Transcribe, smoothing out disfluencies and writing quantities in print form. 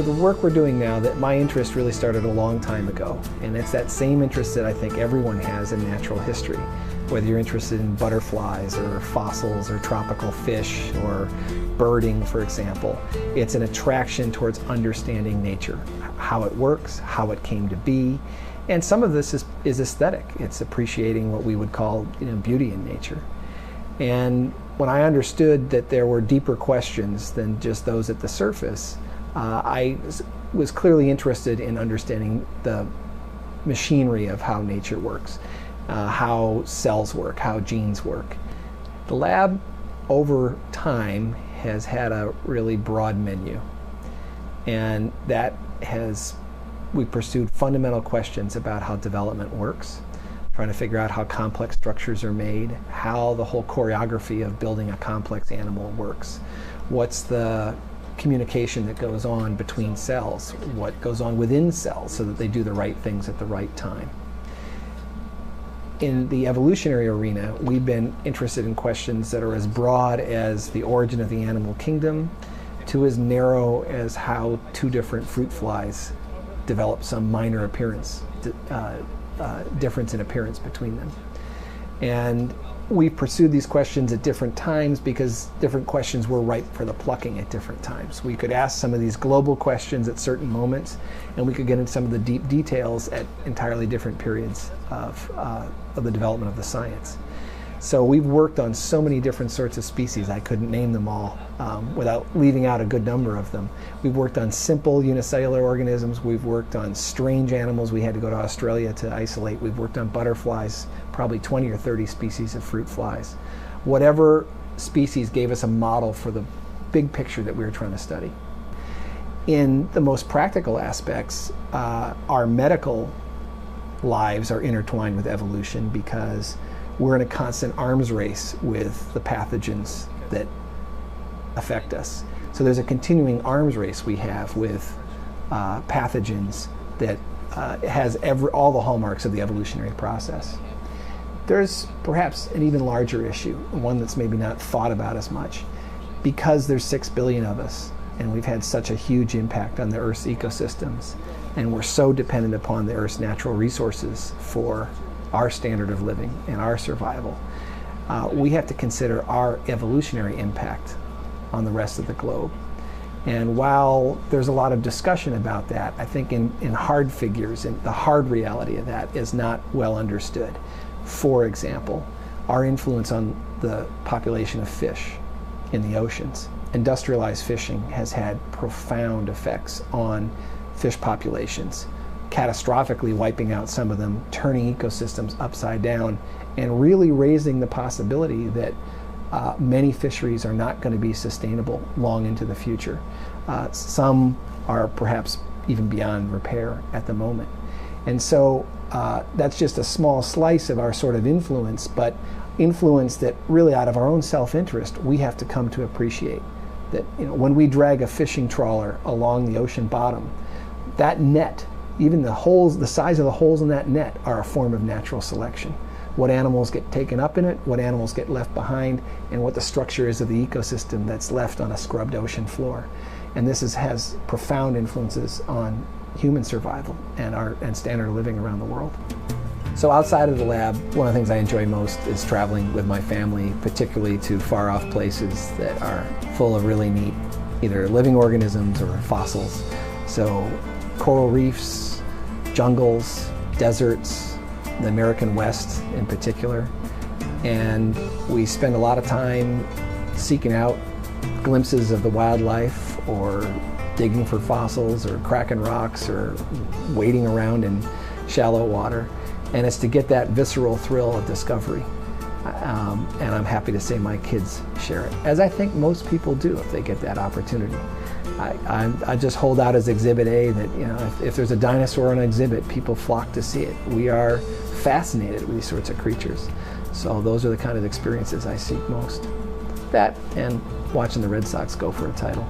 the work we're doing now, that my interest really started a long time ago, and it's that same interest that I think everyone has in natural history, whether you're interested in butterflies or fossils or tropical fish or birding, for example. It's an attraction towards understanding nature, how it works, how it came to be, and some of this is aesthetic. It's appreciating what we would call, beauty in nature. And when I understood that there were deeper questions than just those at the surface, I was clearly interested in understanding the machinery of how nature works, how cells work, how genes work. The lab, over time, has had a really broad menu, and we pursued fundamental questions about how development works, trying to figure out how complex structures are made, how the whole choreography of building a complex animal works, what's the communication that goes on between cells, what goes on within cells so that they do the right things at the right time. In the evolutionary arena, we've been interested in questions that are as broad as the origin of the animal kingdom to as narrow as how two different fruit flies develop some minor difference in appearance between them. And we pursued these questions at different times because different questions were ripe for the plucking at different times. We could ask some of these global questions at certain moments, and we could get into some of the deep details at entirely different periods of the development of the science. So we've worked on so many different sorts of species, I couldn't name them all without leaving out a good number of them. We've worked on simple unicellular organisms, we've worked on strange animals we had to go to Australia to isolate, we've worked on butterflies, probably 20 or 30 species of fruit flies. Whatever species gave us a model for the big picture that we were trying to study. In the most practical aspects, our medical lives are intertwined with evolution because we're in a constant arms race with the pathogens that affect us. So there's a continuing arms race we have with pathogens that has all the hallmarks of the evolutionary process. There's perhaps an even larger issue, one that's maybe not thought about as much. Because there's 6 billion of us, and we've had such a huge impact on the Earth's ecosystems, and we're so dependent upon the Earth's natural resources for our standard of living and our survival, we have to consider our evolutionary impact on the rest of the globe. And while there's a lot of discussion about that, I think in hard figures, and the hard reality of that is not well understood. For example, our influence on the population of fish in the oceans. Industrialized fishing has had profound effects on fish populations, catastrophically wiping out some of them, turning ecosystems upside down, and really raising the possibility that many fisheries are not going to be sustainable long into the future. Some are perhaps even beyond repair at the moment. And so that's just a small slice of our sort of influence, but influence that really out of our own self-interest we have to come to appreciate. That when we drag a fishing trawler along the ocean bottom, that net, even the size of the holes in that net are a form of natural selection. What animals get taken up in it, what animals get left behind, and what the structure is of the ecosystem that's left on a scrubbed ocean floor. And this has profound influences on human survival and standard of living around the world. So outside of the lab, one of the things I enjoy most is traveling with my family, particularly to far off places that are full of really neat either living organisms or fossils. So coral reefs, jungles, deserts, the American West in particular. And we spend a lot of time seeking out glimpses of the wildlife or digging for fossils or cracking rocks or wading around in shallow water. And it's to get that visceral thrill of discovery. And I'm happy to say my kids share it, as I think most people do if they get that opportunity. I just hold out as Exhibit A that if there's a dinosaur on an exhibit, people flock to see it. We are fascinated with these sorts of creatures. So those are the kind of experiences I seek most. That and watching the Red Sox go for a title.